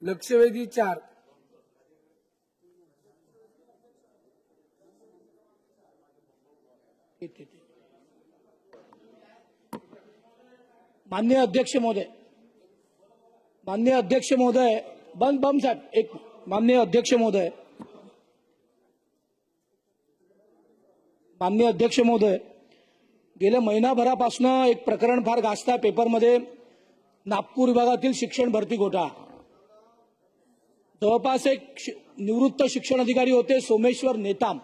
लक्षवेधी 4. माननीय अध्यक्ष महोदय, बम साहेब एक. माननीय अध्यक्ष महोदय, गेल्या महिनाभरापासून एक प्रकरण फार गाजतं पेपरमध्ये. नागपूर विभागातील शिक्षण भरती घोटाळा. जवळपास एक निवृत्त शिक्षण अधिकारी होते सोमेश्वर नेताम,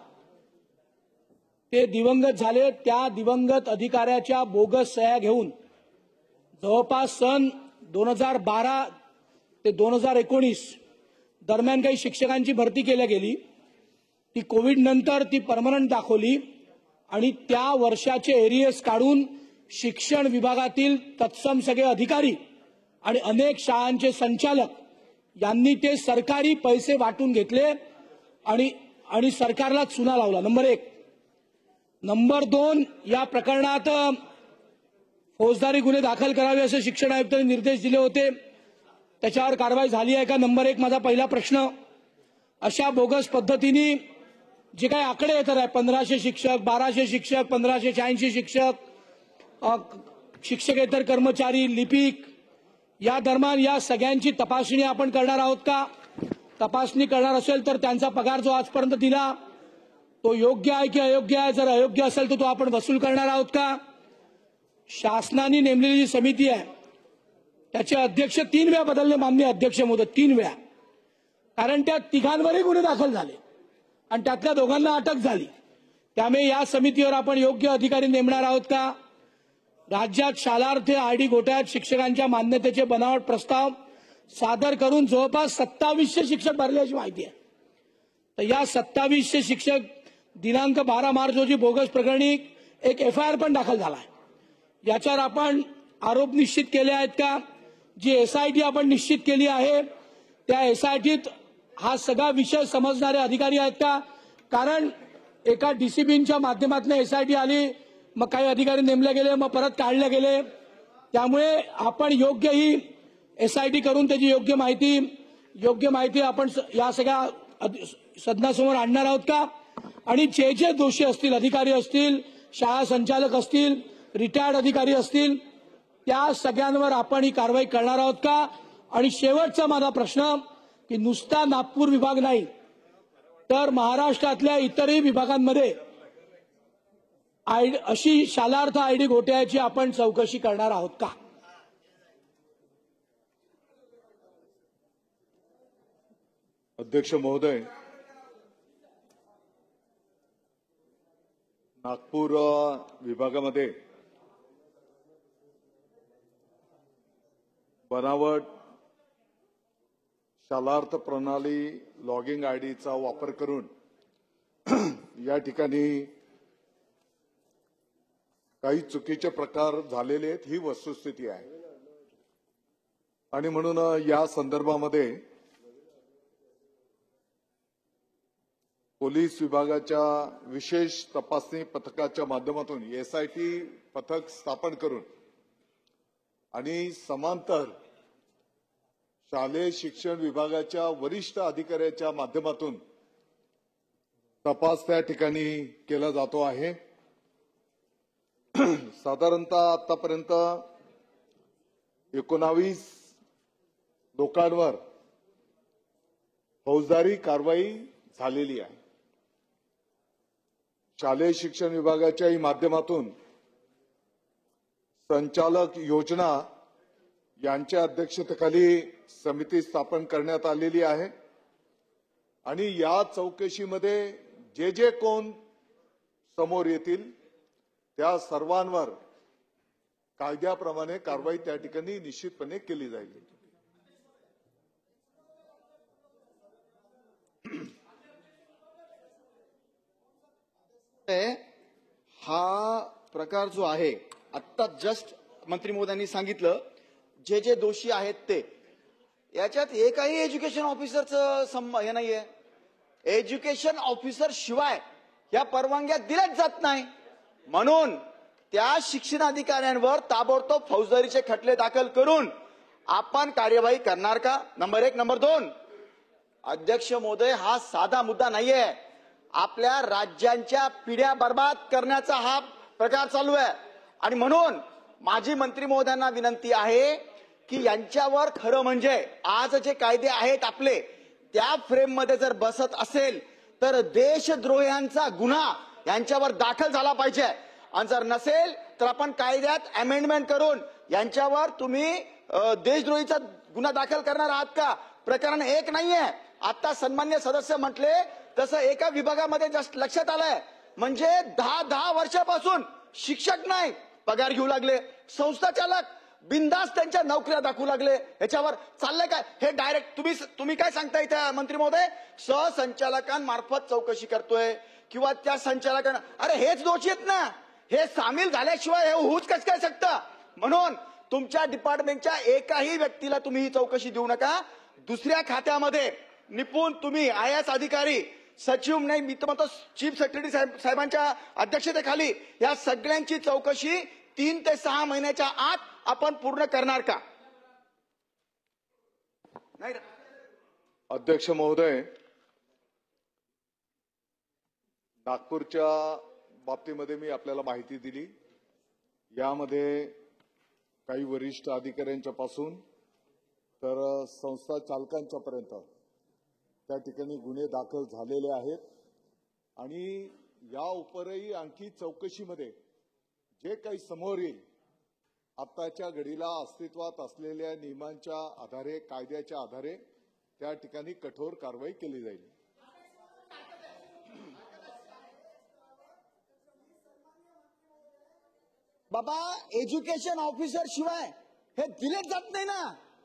ते दिवंगत झाले. त्या दिवंगत अधिकाऱ्याच्या बोगस सह्या घेऊन जवळपास सन 2012 ते 2019 दरम्यान काही शिक्षकांची भरती केली गेली. ती कोविड नंतर ती परमनंट दाखवली आणि त्या वर्षाचे एरियस काढून शिक्षण विभागातील तत्सम सगळे अधिकारी आणि अनेक शाळांचे संचालक यांनी ते सरकारी पैसे वाटून घेतले आणि सरकारला चुना लावला. नंबर 1. नंबर 2, या प्रकरणात फौजदारी गुन्हे दाखल करावे असे शिक्षण आयुक्तांनी निर्देश दिले होते. त्याच्यावर कारवाई झाली आहे का? नंबर 1 माझा पहिला प्रश्न. अशा बोगस पद्धतीने जे काही आकडे येतात आहे, 1500 शिक्षक, 1200 शिक्षक, 1586 शिक्षक, शिक्षकेतर कर्मचारी, लिपिक, या दरम्यान या सगळ्यांची तपासणी आपण करणार आहोत का? तपासणी करणार असेल तर त्यांचा पगार जो आजपर्यंत दिला तो योग्य आहे की अयोग्य आहे? जर अयोग्य असेल तर तो आपण वसूल करणार आहोत का? शासनाने नेमलेली जी समिती आहे त्याचे अध्यक्ष 3 वेळा बदलले माननीय अध्यक्ष महोदय, 3 वेळा. कारण त्या तिघांवरही गुन्हे दाखल झाले आणि त्यातल्या दोघांना अटक झाली. त्यामुळे या समितीवर आपण योग्य अधिकारी नेमणार आहोत का? राज्यात शालार्थ आयडी घोटाळ्यात शिक्षकांच्या मान्यतेचे बनावट प्रस्ताव सादर करून जवळपास 2700 शिक्षक भरल्याची माहिती आहे. तर या 2700 शिक्षक दिनांक 12 मार्च रोजी बोगस प्रकरणी एक FIR पण दाखल झाला आहे. याच्यावर आपण आरोप निश्चित केले आहेत का? जी SIT आपण निश्चित केली आहे त्या SITत हा सगळा विषय समजणारे अधिकारी आहेत का? कारण एका DCBच्या माध्यमातून SIT आली, मग काही अधिकारी नेमले गेले, मग परत काढले गेले. त्यामुळे आपण योग्य ही SIT करून त्याची योग्य माहिती आपण या सगळ्या सदनासमोर आणणार आहोत का? आणि जे दोषी असतील, अधिकारी असतील, शाळा संचालक असतील, रिटायर्ड अधिकारी असतील, त्या सगळ्यांवर आपण ही कारवाई करणार आहोत का? आणि शेवटचा माझा प्रश्न की नुसता नागपूर विभाग नाही तर महाराष्ट्रातल्या इतरही विभागांमध्ये अशी शालार्थ आयडी घोटाळ्याची आपण चौकशी करणार आहोत का? अध्यक्ष महोदय, नागपूर विभागामध्ये बनावट शालार्थ प्रणाली लॉगिंग आयडीचा वापर करून या ठिकाणी काही चुकीचे प्रकार झालेले आहेत, ही वस्तुस्थिती आहे. आणि म्हणून या संदर्भामध्ये पोलीस विभागाच्या विशेष तपासणी पथकाच्या माध्यमातून SIT पथक स्थापन करून आणि समांतर शालेय शिक्षण विभागाच्या वरिष्ठ अधिकाऱ्याच्या माध्यमातून तपास त्या ठिकाणी केला जातो आहे. साधारणतः आतापर्यंत 19 लोकांवर फौजदारी कारवाई झालेली आहे. शालेय शिक्षण विभागाच्याही माध्यमातून संचालक योजना यांच्या अध्यक्षतेखाली समिती स्थापन करण्यात आलेली आहे आणि या चौकशीमध्ये जे कोण समोर येतील त्या सर्वांवर कायद्याप्रमाणे कारवाई त्या ठिकाणी निश्चितपणे केली जाईल. हा प्रकार जो आहे आता जस्ट मंत्री महोदयांनी सांगितलं, जे दोषी आहेत ते, याच्यात एकही एज्युकेशन ऑफिसरचं हे नाहीये. एज्युकेशन ऑफिसर शिवाय या परवानग्या दिल्याच जात नाही. म्हणून त्या शिक्षणाधिकाऱ्यांवर ताबडतोब फौजदारीचे खटले दाखल करून आपण कार्यवाही करणार का? नंबर 1. नंबर 2, अध्यक्ष महोदय, हा साधा मुद्दा नाहीये. आपल्या राज्यांच्या पिढ्या बर्बाद करण्याचा हा प्रकार चालू आहे आणि म्हणून माजी मंत्री महोदयांना विनंती आहे की यांच्यावर खरं म्हणजे आज जे कायदे आहेत आपले त्या फ्रेम मध्ये जर बसत असेल तर देशद्रोह्यांचा गुन्हा यांच्यावर दाखल झाला पाहिजे आणि जर नसेल तर आपण कायद्यात अमेंडमेंट करून यांच्यावर तुम्ही देशद्रोहीचा गुन्हा दाखल करणार आहात का? प्रकरण 1 नाहीये. आता सन्मान्य सदस्य म्हटले तसं एका विभागामध्ये जस्ट लक्षात आलंय म्हणजे 10 वर्षापासून शिक्षक नाही पगार घेऊ लागले, संस्था चालक बिनधास्त त्यांच्या नोकऱ्या दाखवू लागले. याच्यावर चाललंय काय? हे डायरेक्ट तुम्ही काय सांगताय त्या मंत्री महोदय? सहसंचालकांमार्फत चौकशी करतोय किंवा त्या संचालकांना, अरे हेच दोषी आहेत ना, हे सामील झाल्याशिवाय हे होऊच कसं काय शकतं? म्हणून तुमच्या डिपार्टमेंटच्या एकाही व्यक्तीला तुम्ही ही चौकशी देऊ नका. दुसऱ्या खात्यामध्ये निपुण तुम्ही IAS अधिकारी, सचिव नाही, मी तर म्हणतो चीफ सेक्रेटरी साहेबांच्या अध्यक्षतेखाली या सगळ्यांची चौकशी 3 ते 6 महिन्याच्या आत आपण पूर्ण करणार का? नाही. अध्यक्ष महोदय, नागपूरच्या बाबतीमध्ये मी आपल्याला माहिती दिली. यामध्ये काही वरिष्ठ अधिकाऱ्यांच्या पासून तर संस्था चालकांच्या पर्यंत त्या ठिकाणी गुन्हे दाखल झालेले आहेत आणि या उपरही आणखी चौकशीमध्ये जे काही समोर येईल, आत्ताच्या घडीला अस्तित्वात असलेल्या नियमांच्या आधारे, कायद्याच्या आधारे त्या ठिकाणी कठोर कारवाई केली जाईल. बाबा, एज्युकेशन ऑफिसर शिवाय हे दिलेच जात नाही ना.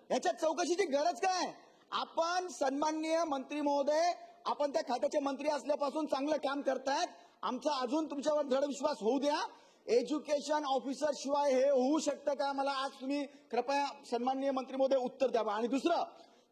ह्याच्या चौकशीची गरज काय? आपण सन्माननीय मंत्री महोदय, आपण त्या खात्याचे मंत्री असल्यापासून चांगलं काम करतायत. आमचा अजून तुमच्यावर दृढ विश्वास होऊ द्या. एज्युकेशन ऑफिसर शिवाय हे होऊ शकतं का? मला आज तुम्ही कृपया सन्माननीय मंत्री महोदय उत्तर द्यावं. आणि दुसरं,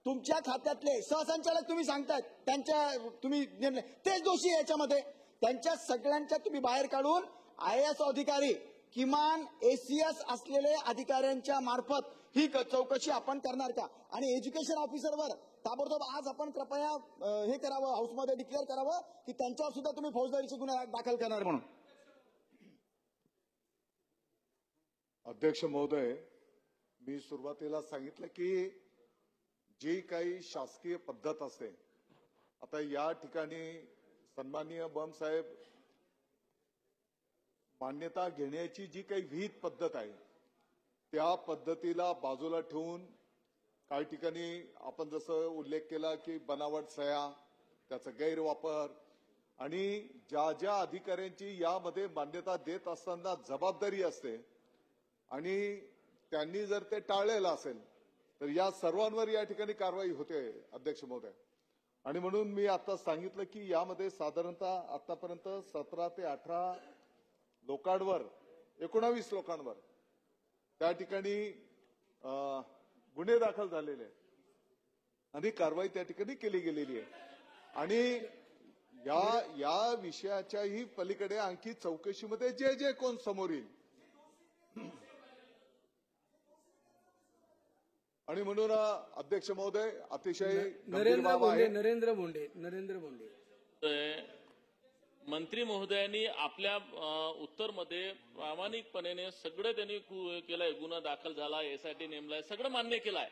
तुमच्या खात्यातले सहसंचालक तुम्ही सांगतायत त्यांच्या तुम्ही नेमले तेच दोषी आहे याच्यामध्ये. त्यांच्या सगळ्यांच्या तुम्ही बाहेर काढून IAS अधिकारी, किमान ACS असलेले अधिकाऱ्यांच्या मार्फत ही चौकशी आपण करणार का? आणि एज्युकेशन ऑफिसरवर ताबडतोब आज आपण कृपया हे करावं, हाऊसमध्ये डिक्लेअर करावं की त्यांच्यावर सुद्धा तुम्ही फौजदारीचे गुन्हे दाखल करणार म्हणून. अध्यक्ष महोदय, मी सुरुवातीला सांगितलं की जी काही शासकीय पद्धत असते, आता या ठिकाणी सन्माननीय बम साहेब, मान्यता घेण्याची जी काही विहित पद्धत आहे त्या पद्धतीला बाजूला ठेवून काही ठिकाणी आपण जसं उल्लेख केला की बनावट सह्या, त्याचा गैरवापर आणि ज्या ज्या अधिकाऱ्यांची यामध्ये मान्यता देत असताना जबाबदारी असते आणि त्यांनी जर ते टाळलेलं असेल तर या सर्वांवर या ठिकाणी कारवाई होते. अध्यक्ष महोदय, आणि म्हणून मी आता सांगितलं की यामध्ये साधारणतः आतापर्यंत 17 ते 18 लोकांवर, 19 लोकांवर त्या ठिकाणी गुन्हे दाखल झालेले आणि कारवाई त्या ठिकाणी केली गेलेली आहे. आणि या विषयाच्याही पलीकडे आणखी चौकशीमध्ये जे जे कोण समोर येईल आणि म्हणून अध्यक्ष महोदय, अतिशय नरेंद्र बोंडे मंत्री महोदयांनी आपल्या उत्तरमध्ये प्रामाणिकपणे सगळं त्यांनी केलंय. गुन्हा दाखल झाला, SIT नेमलाय, सगळं मान्य केलंय.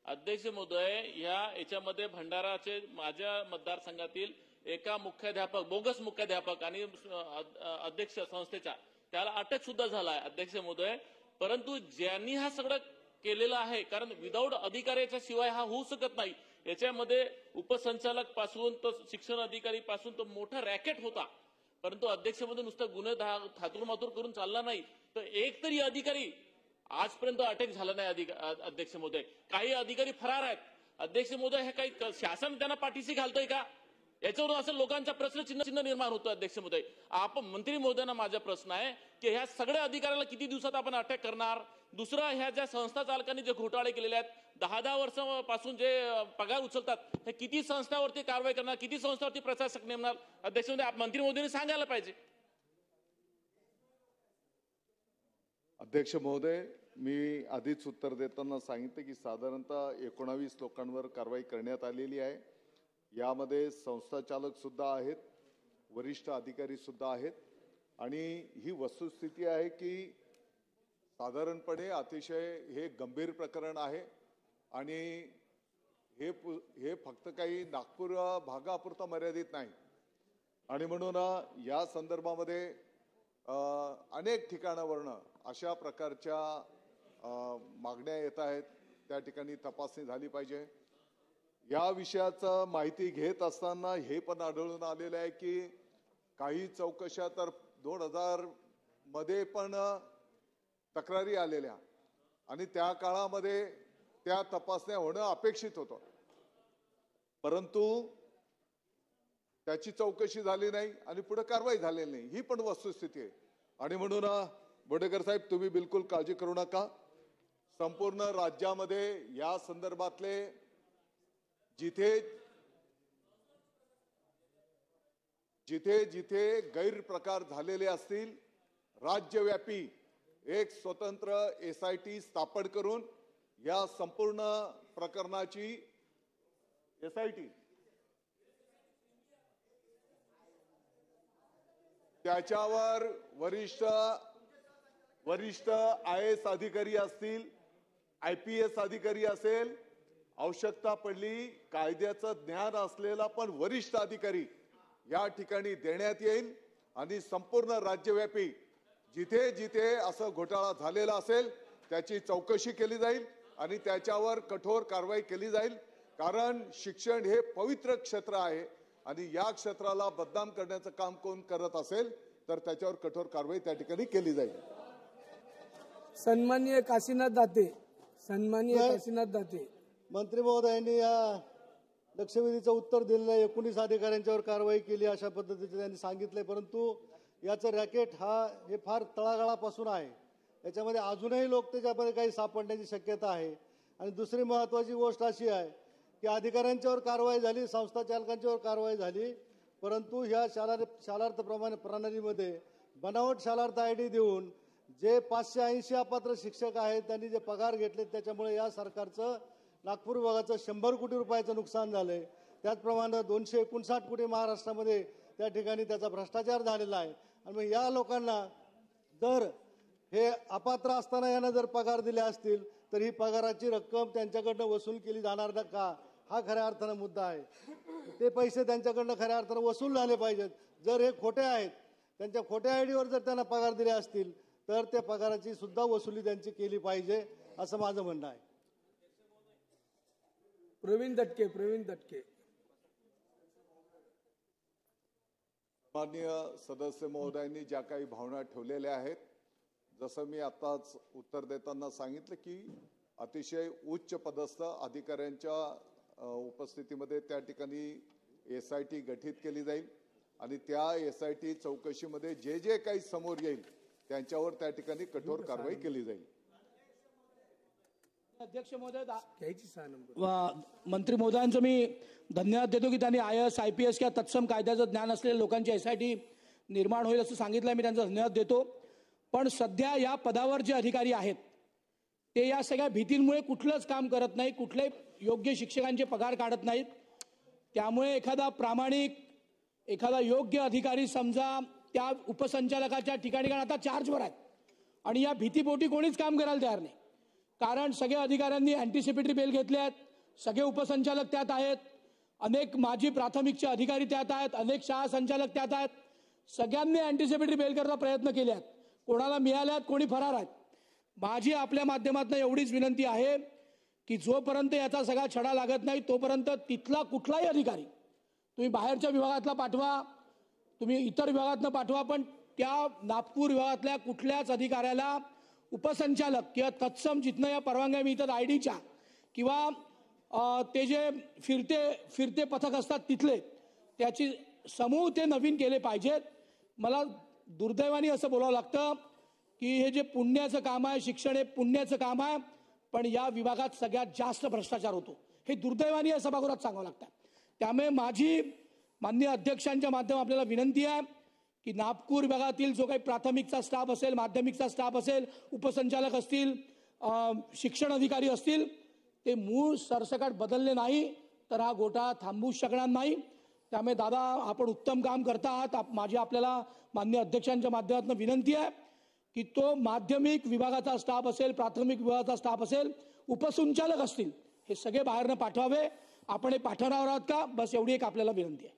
अध्यक्ष महोदय, याच्यामध्ये भंडाराचे माझ्या मतदारसंघातील एका मुख्याध्यापक, बोगस मुख्याध्यापक आणि अध्यक्ष संस्थेच्या, त्याला अटक सुद्धा झालाय. अध्यक्ष महोदय, परंतु ज्यांनी हा सगळं केलेला आहे, कारण विदाऊट अधिकाऱ्याच्या शिवाय हा होऊ शकत नाही. याच्यामध्ये उपसंचालक पासून तर शिक्षण अधिकारी पासून तर मोठा रॅकेट होता. परंतु अध्यक्षमध्ये नुसतं गुन्हे थातूरमातूर करून चालला नाही, तर एक तरी अधिकारी आजपर्यंत अटक झाला नाही. अध्यक्ष महोदय, काही अधिकारी फरार आहेत. अध्यक्ष महोदय, हे काही शासन त्यांना पाठीशी घालतोय का? याच्यावरून असं लोकांचा प्रश्नचिन्ह निर्माण होतं. अध्यक्ष महोदय, आपण मंत्री महोदयांना माझा प्रश्न आहे की ह्या सगळ्या अधिकाऱ्याला किती दिवसात आपण अटक करणार? दुसरा, ह्या ज्या संस्था चालकांनी जे घोटाळे केलेले आहेत, 10 वर्षापासून जे पगार उचलतात, हे किती संस्थावरती कारवाई करणार, किती संस्थावरती प्रशासक नेमणार? अध्यक्ष महोदय, मंत्री महोदयांनी सांगायला पाहिजे. अध्यक्ष महोदय, मी आधीच उत्तर देताना सांगितलं की साधारणतः 19 लोकांवर कारवाई करण्यात आलेली आहे. यामध्ये संस्थाचालक सुद्धा आहेत, वरिष्ठ अधिकारी सुद्धा आहेत आणि ही वस्तुस्थिती आहे की साधारणपणे अतिशय हे गंभीर प्रकरण आहे आणि हे फक्त काही नागपूर भागापुरता मर्यादित नाही आणि म्हणून या संदर्भामध्ये अनेक ठिकाणावरनं अशा प्रकारच्या मागण्या येत आहेत. त्या ठिकाणी तपासणी झाली पाहिजे. या विषयाचं माहिती घेत असताना हे पण आढळून आलेलं आहे की काही चौकशा तर 2000 मध्ये पण तक्रारी आलेल्या आणि त्या काळामध्ये त्या तपासण्या होणं अपेक्षित होतं, परंतु त्याची चौकशी झाली नाही आणि पुढे कारवाई झालेली नाही. ही पण वस्तुस्थिती आहे आणि म्हणून बोडेकर साहेब तुम्ही बिलकुल काळजी करू नका. संपूर्ण राज्यामध्ये या संदर्भातले जिथे जिथे जिथे गैरप्रकार झालेले असतील राज्यव्यापी एक स्वतंत्र SIT स्थापन करून या संपूर्ण प्रकरणाची SIT त्याच्यावर वरिष्ठ IAS अधिकारी असतील, IPS अधिकारी असेल, आवश्यकता पडली कायद्याचं ज्ञान असलेला पण वरिष्ठ अधिकारी या ठिकाणी देण्यात येईल आणि संपूर्ण राज्यव्यापी जिथे जिथे असं घोटाळा झालेला असेल त्याची चौकशी केली जाईल आणि त्याच्यावर कठोर कारवाई केली जाईल. कारण शिक्षण हे पवित्र क्षेत्र आहे आणि या क्षेत्राला बदनाम करण्याचं काम कोण करत असेल तर त्याच्यावर कठोर कारवाई त्या ठिकाणी केली जाईल. सन्माननीय काशीनाथ दाते मंत्री महोदयांनी या लक्षवेधीचं उत्तर दिलेलं आहे. 19 अधिकाऱ्यांच्यावर कारवाई केली अशा पद्धतीने त्यांनी सांगितले, परंतु याचं रॅकेट हे फार तळागाळापासून आहे. याच्यामध्ये अजूनही लोक त्याच्यामध्ये काही सापडण्याची शक्यता आहे. आणि दुसरी महत्त्वाची गोष्ट अशी आहे की अधिकाऱ्यांच्यावर कारवाई झाली, संस्था चालकांच्यावर कारवाई झाली, परंतु ह्या शालार्थ प्रणालीमध्ये बनावट शालार्थ ID देऊन जे 580 अपात्र शिक्षक आहेत त्यांनी जे पगार घेतले त्याच्यामुळे या सरकारचं नागपूर विभागाचं 100 कोटी रुपयाचं नुकसान झालंय. त्याचप्रमाणे 259 कोटी महाराष्ट्रामध्ये त्या ठिकाणी त्याचा भ्रष्टाचार झालेला आहे. आणि मग या लोकांना जर हे अपात्र असताना यांना जर पगार दिले असतील तर ही पगाराची रक्कम त्यांच्याकडनं वसूल केली जाणार ना का, हा खऱ्या अर्थानं मुद्दा आहे. ते पैसे त्यांच्याकडनं खऱ्या अर्थानं वसूल झाले पाहिजेत. जर हे खोटे आहेत, त्यांच्या खोट्या IDवर जर त्यांना पगार दिले असतील तर त्या पगाराची सुद्धा वसुली त्यांची केली पाहिजे असं माझं म्हणणं आहे. प्रवीण दटके माननीय सदस्य महोदयांनी ज्या काही भावना ठेवलेल्या आहेत, जसं मी आताच उत्तर देताना सांगितलं की अतिशय उच्च पदस्थ अधिकाऱ्यांच्या उपस्थितीमध्ये त्या ठिकाणी SIT गठीत केली जाईल आणि त्या SIT चौकशीमध्ये जे जे काही समोर येईल त्यांच्यावर त्या ठिकाणी कठोर कारवाई केली जाईल. अध्यक्ष महोदय, मंत्री महोदयांचं मी धन्यवाद देतो की त्यांनी IAS IPS किंवा तत्सम कायद्याचं ज्ञान असलेल्या लोकांची SIT निर्माण होईल असं सांगितलं. मी त्यांचा धन्यवाद देतो. पण सध्या या पदावर जे अधिकारी आहेत ते या सगळ्या भीतींमुळे कुठलंच काम करत नाही, कुठले योग्य शिक्षकांचे पगार काढत नाहीत. त्यामुळे एखादा प्रामाणिक, एखादा योग्य अधिकारी समजा त्या उपसंचालकाच्या ठिकाणी आता चार्जवर आहेत आणि या भीतीपोटी कोणीच काम करायला तयार नाही. कारण सगळ्या अधिकाऱ्यांनी अँटिसिपेटरी बेल घेतले आहेत, सगळे उपसंचालक त्यात आहेत, अनेक माजी प्राथमिकचे अधिकारी त्यात आहेत, अनेक शाळा संचालक त्यात आहेत. सगळ्यांनी अँटिसिपेटरी बेल करता प्रयत्न केले आहेत. कोणाला मिळाल्यात, कोणी फरार आहेत. माझी आपल्या माध्यमातून एवढीच विनंती आहे की जोपर्यंत याचा सगळा छडा लागत नाही तोपर्यंत तिथला कुठलाही अधिकारी तुम्ही बाहेरच्या विभागातला पाठवा, तुम्ही इतर विभागातनं पाठवा, पण त्या नागपूर विभागातल्या कुठल्याच अधिकाऱ्याला उपसंचालक किंवा तत्सम जिथनं या परवानग्या मिळतात IDच्या किंवा ते जे फिरते पथक असतात तिथले त्याची समूह ते नवीन केले पाहिजेत. मला दुर्दैवाने असं बोलावं लागतं की हे जे पुण्याचं काम आहे, शिक्षण हे पुण्याचं काम आहे, पण या विभागात सगळ्यात जास्त भ्रष्टाचार होतो. हे दुर्दैवाने या सभागृहात सांगावं लागतं. त्यामुळे माझी माननीय अध्यक्षांच्या माध्यमातून आपल्याला विनंती आहे की नागपूर विभागातील जो काही प्राथमिकचा स्टाफ असेल, माध्यमिकचा स्टाफ असेल, उपसंचालक असतील, शिक्षण अधिकारी असतील ते मूळ सरसकट बदलले नाही तर हा घोटाळा थांबू शकणार नाही. त्यामुळे दादा आपण उत्तम काम करता आहात. माझी आपल्याला माननीय अध्यक्षांच्या माध्यमातून विनंती आहे की तो माध्यमिक विभागाचा स्टाफ असेल, प्राथमिक विभागाचा स्टाफ असेल, उपसंचालक असतील, हे सगळे बाहेरनं पाठवावे. आपण हे पाठवणार आहात का? बस एवढी एक आपल्याला विनंती आहे.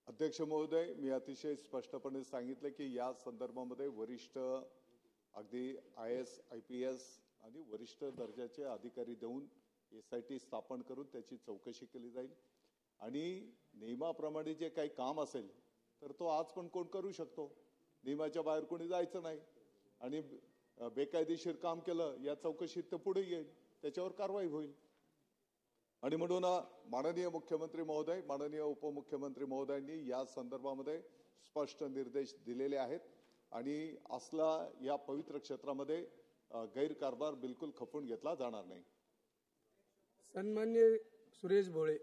अध्यक्ष महोदय, मी अतिशय स्पष्टपणे सांगितलं की या संदर्भामध्ये वरिष्ठ अगदी IAS, IPS आणि वरिष्ठ दर्जाचे अधिकारी देऊन SIT स्थापन करून त्याची चौकशी केली जाईल आणि नियमाप्रमाणे जे काही काम असेल तर तो आज पण कोण करू शकतो. नियमाच्या बाहेर कोणी जायचं नाही आणि बेकायदेशीर काम केलं या चौकशीत ते पुढे येईल, त्याच्यावर कारवाई होईल. आणि म्हणून माननीय मुख्यमंत्री महोदय, माननीय उपमुख्यमंत्री महोदयांनी या संदर्भामध्ये स्पष्ट निर्देश दिलेले आहेत आणि असला या पवित्र क्षेत्रामध्ये गैरकारभार बिलकुल खपून घेतला जाणार नाही. सन्मान्य सुरेश भोळे.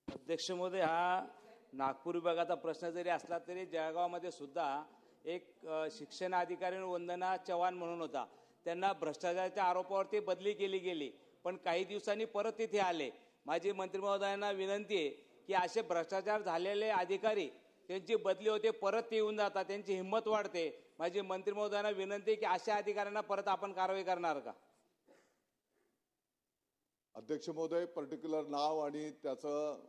अध्यक्ष महोदय, हा नागपूर विभागाचा प्रश्न जरी असला तरी जळगावमध्ये सुद्धा एक शिक्षण अधिकारी वंदना चव्हाण म्हणून होता. त्यांना भ्रष्टाचाराच्या आरोपावरती बदली केली गेली, पण काही दिवसांनी परत तिथे आले. माझी मंत्री महोदयांना विनंती आहे की असे भ्रष्टाचार झालेले अधिकारी त्यांची बदली होते, परत ते येऊन जातात, त्यांची हिंमत वाढते. माझी मंत्री महोदयांना विनंती आहे की अशा अधिकाऱ्यांना परत आपण कारवाई करणार का? अध्यक्ष महोदय, पर्टिक्युलर नाव आणि त्याचं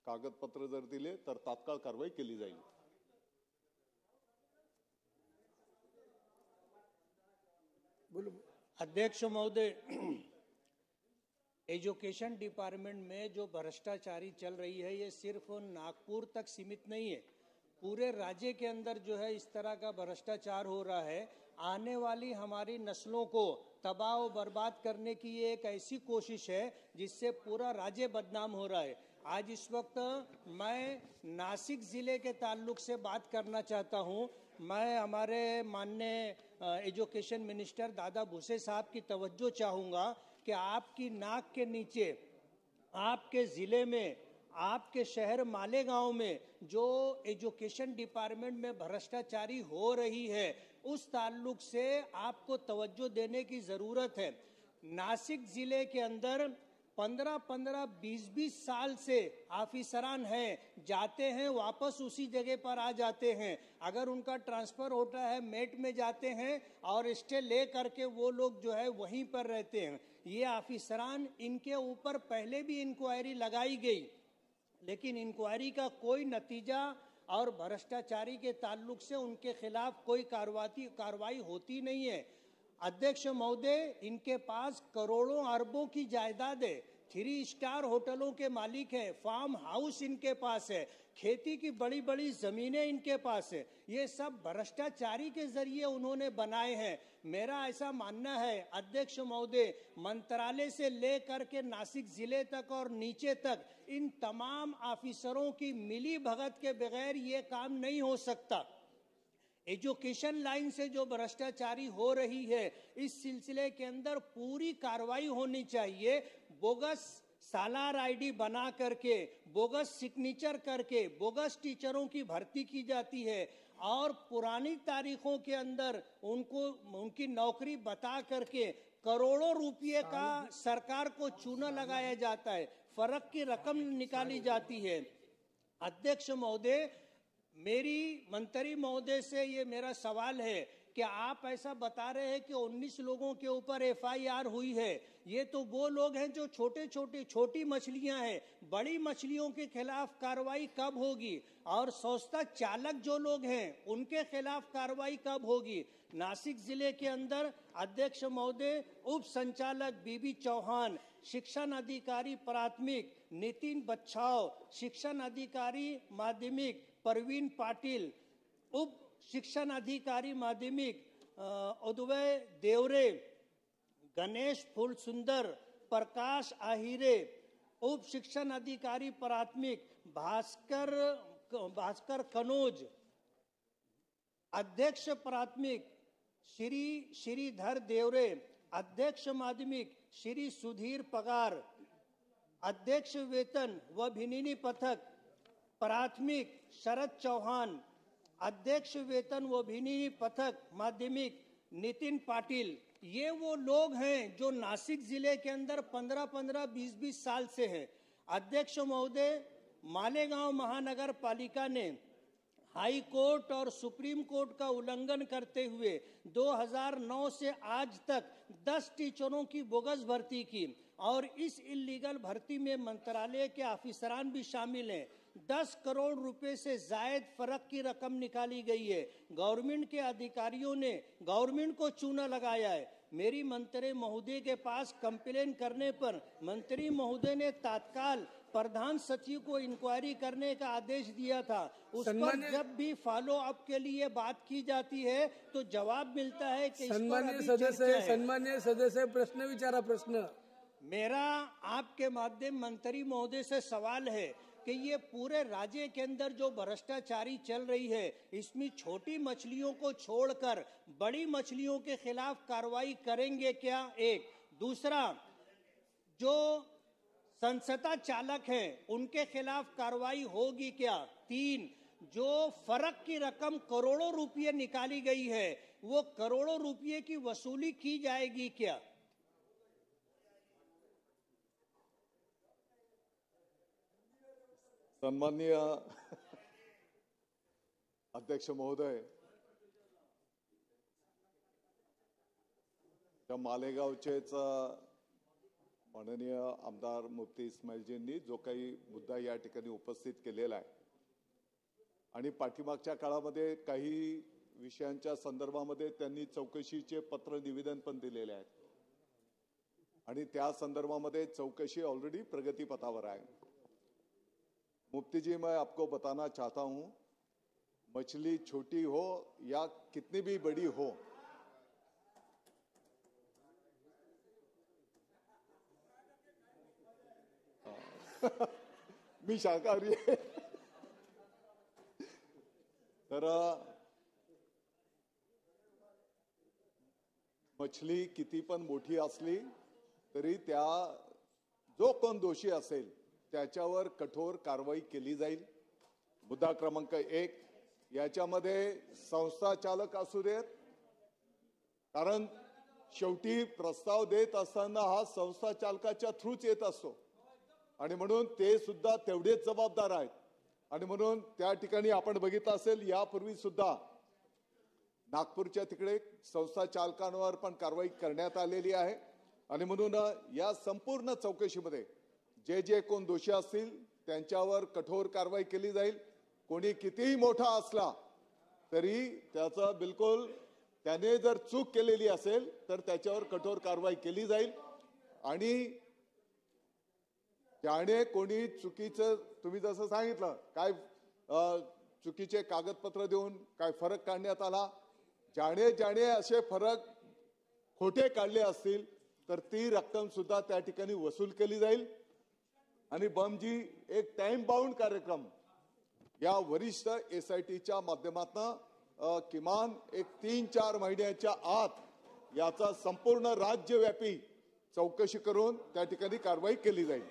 कागदपत्र जर दिले तर तात्काळ कारवाई केली जाईल. अध्यक्ष महोदय, एजुकेशन डिपार्टमेंट में जो भ्रष्टाचारी चल रही है ये सिर्फ नागपुर तक सीमित नहीं है, पूरे राज्य के अंदर जो है इस तरह का भ्रष्टाचार हो रहा है. आने वाली हमारी नस्लों को तबाह और बर्बाद करने की ये एक ऐसी कोशिश है जिससे पूरा राज्य बदनाम हो रहा है. आज इस वक्त मैं नासिक जिले के ताल्लुक से बात करना चाहता हूँ. मैं हमारे माननीय एजुकेशन मिनिस्टर दादा भूसे साहब की तवज्जो चाहूँगा कि आपकी नाक के नीचे आपके जिले में, आपके शहर मालेगांव में जो एजुकेशन डिपार्टमेंट में भ्रष्टाचारी हो रही है उस ताल्लुक से आपको तवज्जो देने की जरूरत है. नासिक जिले के अंदर 15-15, 20-20 साल से ऑफिसरान हैं, जाते हैं वापस उसी जगह पर आ जाते हैं. अगर उनका ट्रांसफर होता है मेट में जाते हैं और स्टे ले करके वो लोग जो है वहीं पर रहते हैं. ये ऑफिसरान, इनके ऊपर पहले भी इंक्वायरी लगाई गई लेकिन इंक्वायरी का कोई नतीजा और भ्रष्टाचारी के ताल्लुक से उनके खिलाफ कोई कार्रवाई होती नहीं है. अध्यक्ष महोदय, इनके पास करोड़ों अरबों की जायदाद है, 3 स्टार होटलों के मालिक हैं, फार्म हाउस इनके पास है, खेती की बड़ी बड़ी जमीनें इनके पास है. ये सब भ्रष्टाचारी के जरिए उन्होंने बनाए हैं. मेरा ऐसा मानना है अध्यक्ष महोदय, मंत्रालय से लेकर के नासिक जिले तक और नीचे तक इन तमाम ऑफिसरों की मिली भगत के बगैर ये काम नहीं हो सकता. एजुकेशन लाइन से जो भ्रष्टाचारी हो रही है इस सिलसिले के अंदर पूरी कार्रवाई होनी चाहिए. बोगस सालार आईडी बना करके, बोगस सिग्नेचर करके बोगस टीचरों की भर्ती की जाती है और पुरानी तारीखों के अंदर उनको उनकी नौकरी बता करके करोड़ों रुपये का सरकार को चूना लगाया जाता है, फर्क की रकम निकाली जाती है. अध्यक्ष महोदय, मेरी मंत्री महोदय से ये मेरा सवाल है कि आप ऐसा बता रहे हैं कि 19 लोगों के ऊपर FIR हुई है. ये तो वो लोग हैं जो छोटी मछलियां हैं, बड़ी मछलियों के खिलाफ कार्रवाई कब होगी? और संस्था चालक जो लोग हैं उनके खिलाफ कार्रवाई कब होगी? नासिक जिले के अंदर अध्यक्ष महोदय, उप संचालक बीबी चौहान, शिक्षण अधिकारी प्राथमिक नितिन बच्छाव, शिक्षण अधिकारी माध्यमिक परवीन पाटिल, उप शिक्षण अधिकारी माध्यमिक उदय देवरे, गणेश फूलसुंदर, प्रकाश आहिरे, उप शिक्षण अधिकारी प्राथमिक भास्कर कनोज, अध्यक्ष प्राथमिक श्री श्रीधर देवरे, अध्यक्ष माध्यमिक श्री सुधीर पगार, अध्यक्ष वेतन व भिनिनी पथक प्राथमिक शरद चौहान, अध्यक्ष वेतन व भिनिनी पथक माध्यमिक नितिन पाटिल, ये वो लोग हैं जो नासिक जिले के अंदर 15-15, 20-20 साल से हैं। अध्यक्ष महोदय, मालेगांव महानगर पालिका ने हाई कोर्ट और सुप्रीम कोर्ट का उल्लंघन करते हुए 2009 से आज तक 10 टीचरों की बोगस भर्ती की और इस इल्लीगल भर्ती में मंत्रालय के ऑफिसरान भी शामिल हैं। 10 करोड़ रुपए से जायद फर्क की रकम निकाली गई है। गवर्नमेंट के अधिकारियों ने गवर्नमेंट को चूना लगाया है। मेरी मंत्री महोदय के पास कंप्लेन करने पर मंत्री महोदय ने तत्काल प्रधान सचिव को इंक्वायरी करने का आदेश दिया था। उस पर जब भी फॉलो अप के लिए बात की जाती है तो जवाब मिलता है कि सन्मान्य सदस्य प्रश्न विचारा। प्रश्न मेरा आपके माध्यम मंत्री महोदय से सवाल है कि ये पूरे राज्य के अंदर जो भ्रष्टाचारी चल रही है, इसमें छोटी मछलियों को छोड़कर बड़ी मछलियों के खिलाफ कार्रवाई करेंगे क्या? एक। दूसरा, जो संस्था चालक हैं उनके खिलाफ कार्रवाई होगी क्या? 3, जो फर्क की रकम करोड़ों रुपये निकाली गई है वो करोड़ों रुपये की वसूली की जाएगी क्या? सन्माननीय अध्यक्ष महोदय, त्या मालेगावचेच माननीय आमदार मुफ्ती इस्माईलजींनी जो काही मुद्दा या ठिकाणी उपस्थित केलेला आहे आणि पाठीमागच्या काळामध्ये काही विषयांच्या संदर्भामध्ये त्यांनी चौकशीचे पत्र निवेदन पण दिलेले आहेत आणि त्या संदर्भामध्ये चौकशी ऑलरेडी प्रगतीपथावर आहे। मुफ्ती जी, मैं आपको बताना चाहता हूं, मछली छोटी हो या कितनी भी बड़ी हो, मी शाकाहारी आहे, तर मछली किती पण मोठी असली तरी त्या जो कोण दोषी असेल त्याच्यावर कठोर कारवाई केली जाईल। मुद्दा क्रमांक 1, याच्यामध्ये संस्था चालक असू देत, कारण शेवटी प्रस्ताव देत असताना हा संस्था चालकाच्या थ्रूच येत असतो आणि म्हणून ते सुद्धा तेवढेच जबाबदार आहेत आणि म्हणून त्या ठिकाणी आपण बघितलं असेल यापूर्वी सुद्धा नागपूरच्या तिकडे संस्था चालकांवर पण कारवाई करण्यात आलेली आहे आणि म्हणून या संपूर्ण चौकशीमध्ये जे जे कोण दोषी असतील त्यांच्यावर कठोर कारवाई केली जाईल। कोणी कितीही मोठा असला तरी त्याचं बिलकुल त्याने जर चूक केलेली असेल तर त्याच्यावर कठोर कारवाई केली जाईल आणि ज्याने कोणी चुकीचं, तुम्ही जसं सांगितलं काय चुकीचे कागदपत्र देऊन काय फरक काढण्यात आला, ज्याने असे फरक खोटे काढले असतील तर ती रक्कम सुद्धा त्या ठिकाणी वसूल केली जाईल आणि बमजी एक टाइम बाउंड कार्यक्रम या वरिष्ठ एसआयटीच्या माध्यमातून किमान एक 3-4 महिन्याच्या आत याचा संपूर्ण राज्यव्यापी चौकशी करून त्या ठिकाणी कारवाई केली जाईल।